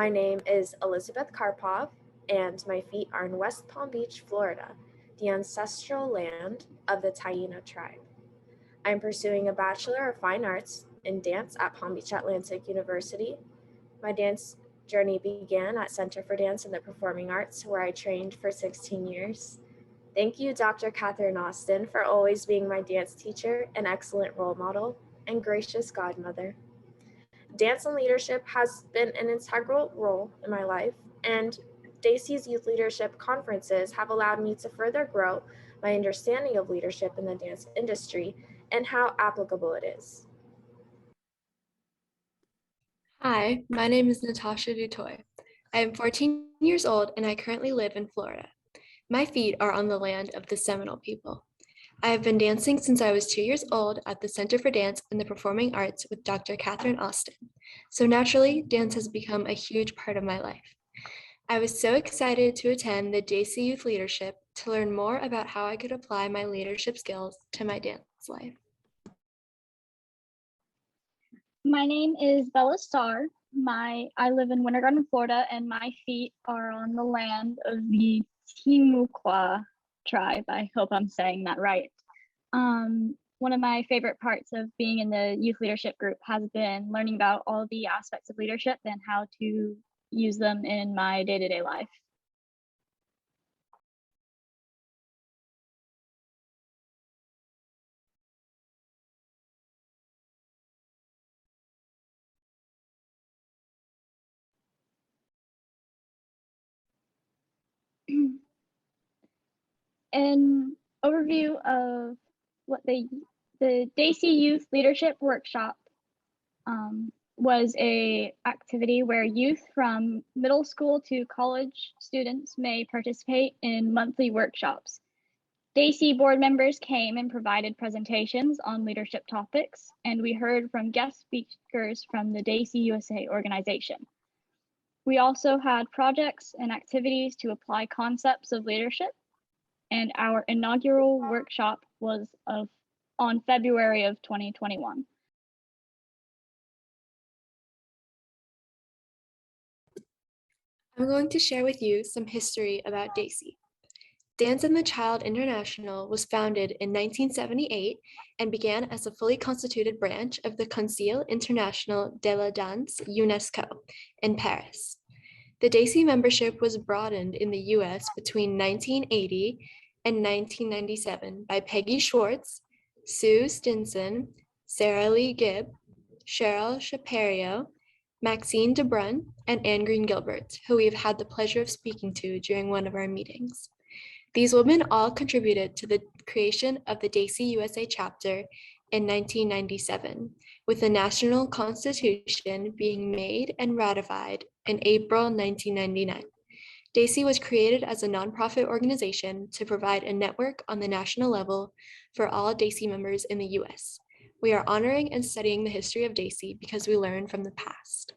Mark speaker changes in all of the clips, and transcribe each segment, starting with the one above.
Speaker 1: My name is Elizabeth Karpov, and my feet are in West Palm Beach, Florida, the ancestral land of the Taíno tribe. I'm pursuing a Bachelor of Fine Arts in Dance at Palm Beach Atlantic University. My dance journey began at Center for Dance and the Performing Arts, where I trained for 16 years. Thank you, Dr. Catherine Austin, for always being my dance teacher, an excellent role model, and gracious godmother. Dance and leadership has been an integral role in my life, and daCi's youth leadership conferences have allowed me to further grow my understanding of leadership in the dance industry and how applicable it is.
Speaker 2: Hi, my name is Natasha Dutoy. I am 14 years old and I currently live in Florida. My feet are on the land of the Seminole people. I have been dancing since I was 2 years old at the Center for Dance and the Performing Arts with Dr. Catherine Austin. So naturally, dance has become a huge part of my life. I was so excited to attend the daCi Youth Leadership to learn more about how I could apply my leadership skills to my dance life.
Speaker 3: My name is Bella Starr. I live in Winter Garden, Florida, and my feet are on the land of the Timucua tribe. I hope I'm saying that right. One of my favorite parts of being in the youth leadership group has been learning about all the aspects of leadership and how to use them in my day-to-day life. An overview of what the daCi Youth Leadership Workshop was a activity where youth from middle school to college students may participate in monthly workshops. daCi board members came and provided presentations on leadership topics, and we heard from guest speakers from the daCi USA organization. We also had projects and activities to apply concepts of leadership, and our inaugural workshop was on February of 2021.
Speaker 2: I'm going to share with you some history about daCi. Dance and the Child International was founded in 1978 and began as a fully constituted branch of the Conseil International de la Danse UNESCO in Paris. The daCi membership was broadened in the US between 1980 and 1997 by Peggy Schwartz, Sue Stinson, Sarah Lee Gibb, Cheryl Chaperio, Maxine DeBrun, and Anne Green Gilbert, who we have had the pleasure of speaking to during one of our meetings. These women all contributed to the creation of the daCi USA chapter in 1997, with the National Constitution being made and ratified in April 1999. daCi was created as a nonprofit organization to provide a network on the national level for all daCi members in the US. We are honoring and studying the history of daCi because we learn from the past.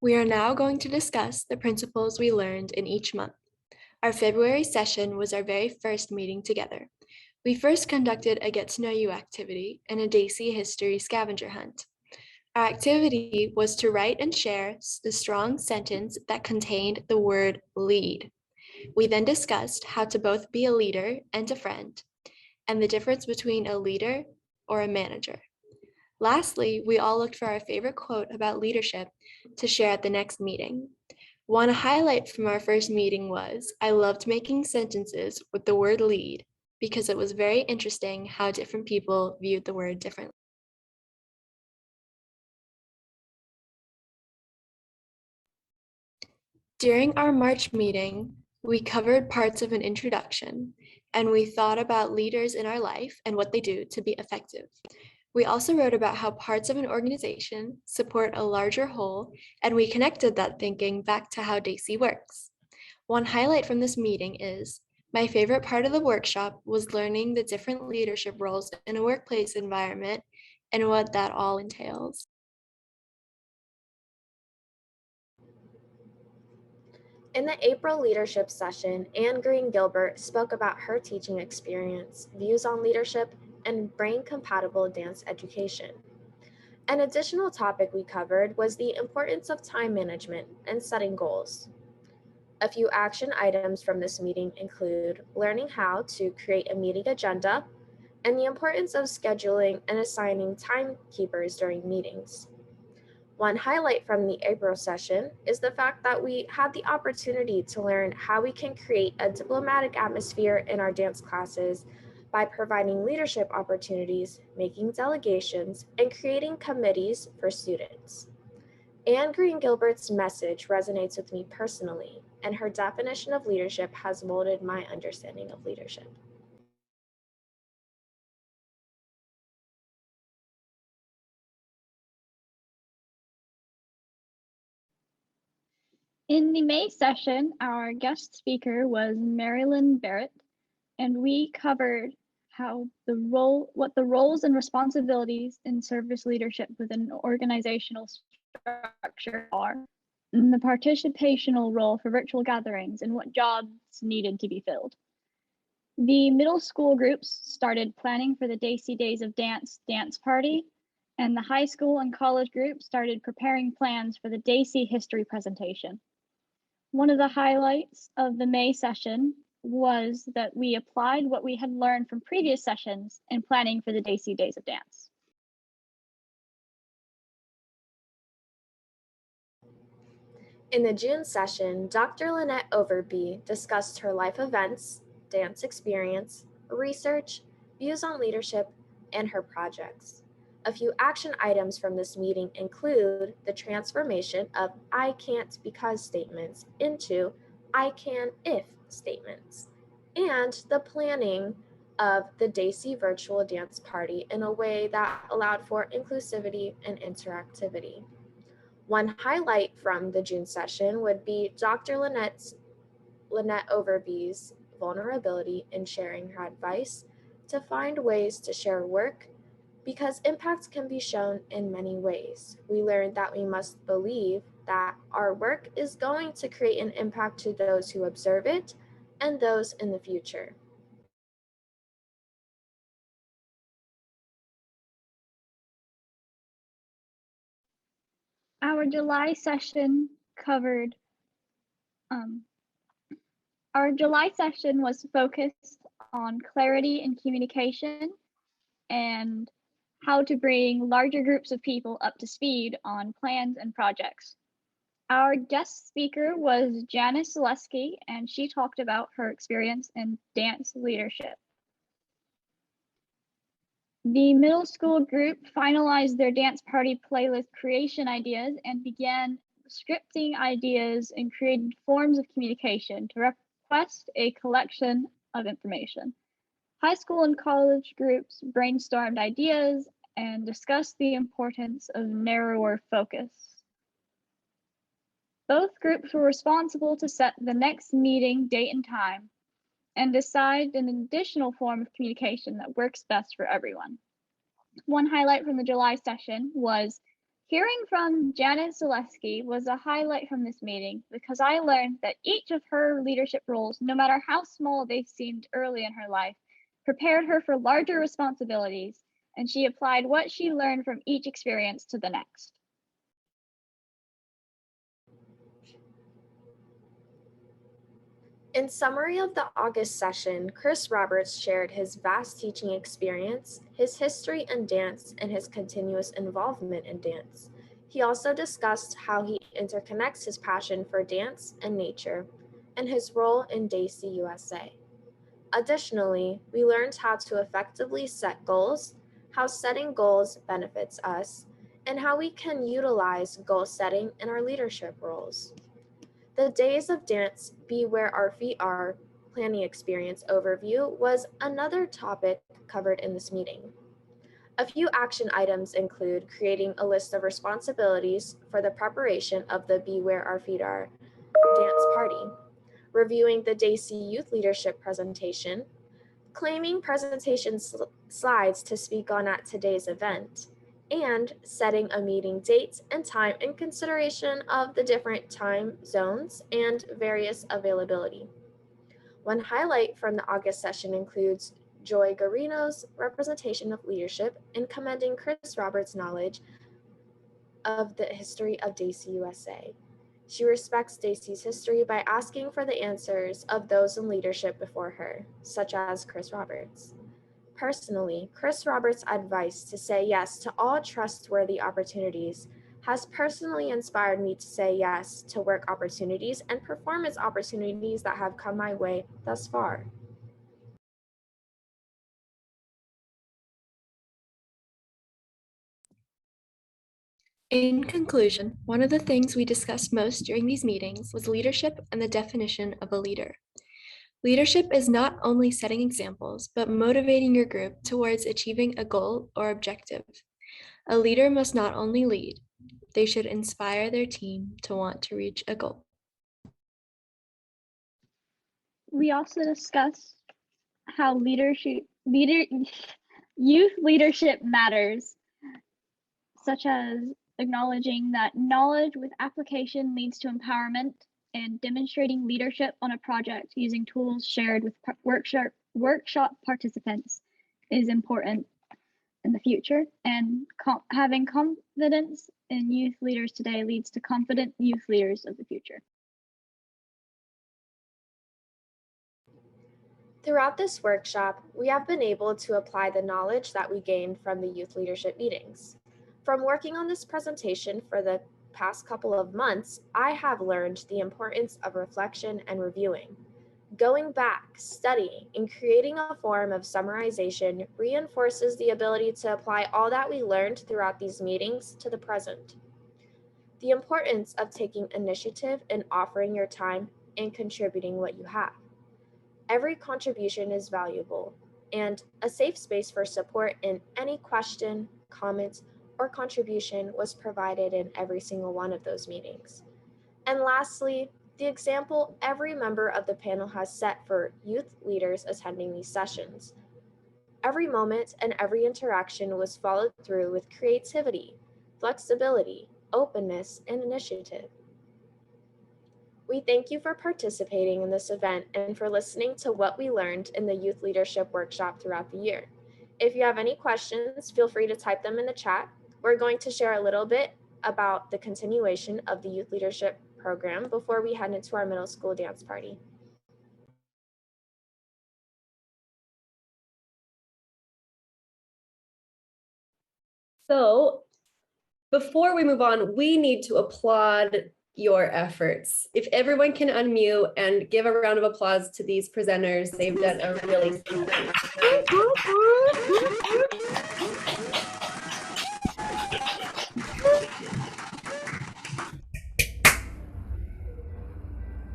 Speaker 2: We are now going to discuss the principles we learned in each month. Our February session was our very first meeting together. We first conducted a get to know you activity and a daCi history scavenger hunt. Our activity was to write and share the strong sentence that contained the word lead. We then discussed how to both be a leader and a friend, and the difference between a leader or a manager. Lastly, we all looked for our favorite quote about leadership to share at the next meeting. One highlight from our first meeting was, I loved making sentences with the word lead because it was very interesting how different people viewed the word differently. During our March meeting, we covered parts of an introduction, and we thought about leaders in our life and what they do to be effective. We also wrote about how parts of an organization support a larger whole, and we connected that thinking back to how daCi works. One highlight from this meeting is, my favorite part of the workshop was learning the different leadership roles in a workplace environment and what that all entails.
Speaker 1: In the April leadership session, Anne Green Gilbert spoke about her teaching experience, views on leadership, and brain-compatible dance education. An additional topic we covered was the importance of time management and setting goals. A few action items from this meeting include learning how to create a meeting agenda and the importance of scheduling and assigning timekeepers during meetings. One highlight from the April session is the fact that we had the opportunity to learn how we can create a diplomatic atmosphere in our dance classes by providing leadership opportunities, making delegations, and creating committees for students. Anne Green Gilbert's message resonates with me personally, and her definition of leadership has molded my understanding of leadership.
Speaker 3: In the May session, our guest speaker was Marilyn Barrett, and we covered what the roles and responsibilities in service leadership within an organizational structure are, and the participational role for virtual gatherings and what jobs needed to be filled. The middle school groups started planning for the daCi Days of Dance dance party, and the high school and college groups started preparing plans for the daCi history presentation. One of the highlights of the May session was that we applied what we had learned from previous sessions in planning for the daCi Days of Dance.
Speaker 1: In the June session, Dr. Lynette Overby discussed her life events, dance experience, research, views on leadership, and her projects. A few action items from this meeting include the transformation of I can't because statements into I can if statements, and the planning of the daCi virtual dance party in a way that allowed for inclusivity and interactivity. One highlight from the June session would be Dr. Lynette Overby's vulnerability in sharing her advice to find ways to share work because impact can be shown in many ways. We learned that we must believe that our work is going to create an impact to those who observe it and those in the future.
Speaker 3: Our July session covered our July session was focused on clarity and communication and how to bring larger groups of people up to speed on plans and projects. Our guest speaker was Janice Zaleski, and she talked about her experience in dance leadership. The middle school group finalized their dance party playlist creation ideas and began scripting ideas and created forms of communication to request a collection of information. High school and college groups brainstormed ideas and discussed the importance of narrower focus. Both groups were responsible to set the next meeting date and time and decide an additional form of communication that works best for everyone. One highlight from the July session was hearing from Janice Zaleski was a highlight from this meeting because I learned that each of her leadership roles, no matter how small they seemed early in her life, prepared her for larger responsibilities, and she applied what she learned from each experience to the next.
Speaker 1: In summary of the August session, Chris Roberts shared his vast teaching experience, his history in dance, and his continuous involvement in dance. He also discussed how he interconnects his passion for dance and nature, and his role in daCi USA. Additionally, we learned how to effectively set goals, how setting goals benefits us, and how we can utilize goal setting in our leadership roles. The Days of Dance Be Where Our Feet Are planning experience overview was another topic covered in this meeting. A few action items include creating a list of responsibilities for the preparation of the Be Where Our Feet Are dance party, reviewing the daCi Youth Leadership presentation, claiming presentation slides to speak on at today's event, and setting a meeting date and time in consideration of the different time zones and various availability. One highlight from the August session includes Joy Garino's representation of leadership and commending Chris Roberts' knowledge of the history of daCi USA. She respects daCi's history by asking for the answers of those in leadership before her, such as Chris Roberts. Personally, Chris Roberts' advice to say yes to all trustworthy opportunities has personally inspired me to say yes to work opportunities and performance opportunities that have come my way thus far.
Speaker 2: In conclusion, one of the things we discussed most during these meetings was leadership and the definition of a leader. Leadership is not only setting examples, but motivating your group towards achieving a goal or objective. A leader must not only lead, they should inspire their team to want to reach a goal.
Speaker 3: We also discussed how youth leadership matters, such as acknowledging that knowledge with application leads to empowerment and demonstrating leadership on a project using tools shared with workshop participants is important in the future. And having confidence in youth leaders today leads to confident youth leaders of the future.
Speaker 1: Throughout this workshop, we have been able to apply the knowledge that we gained from the youth leadership meetings. From working on this presentation for the past couple of months, I have learned the importance of reflection and reviewing. Going back, studying, and creating a form of summarization reinforces the ability to apply all that we learned throughout these meetings to the present. The importance of taking initiative and offering your time and contributing what you have. Every contribution is valuable, and a safe space for support in any question, comment, or contribution was provided in every single one of those meetings. And lastly, the example every member of the panel has set for youth leaders attending these sessions. Every moment and every interaction was followed through with creativity, flexibility, openness, and initiative. We thank you for participating in this event and for listening to what we learned in the Youth Leadership Workshop throughout the year. If you have any questions, feel free to type them in the chat. We're going to share a little bit about the continuation of the Youth Leadership Program before we head into our middle school dance party.
Speaker 4: So before we move on, we need to applaud your efforts. If everyone can unmute and give a round of applause to these presenters, they've done a really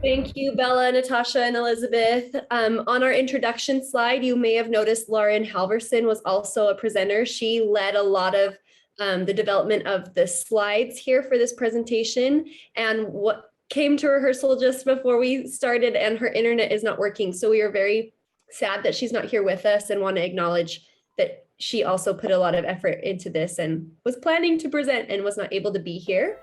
Speaker 4: Thank you, Bella, Natasha, and Elizabeth. On our introduction slide, you may have noticed Lauren Halverson was also a presenter. She led a lot of the development of the slides here for this presentation, and what came to rehearsal just before we started, and her internet is not working. So we are very sad that she's not here with us and want to acknowledge that she also put a lot of effort into this and was planning to present and was not able to be here.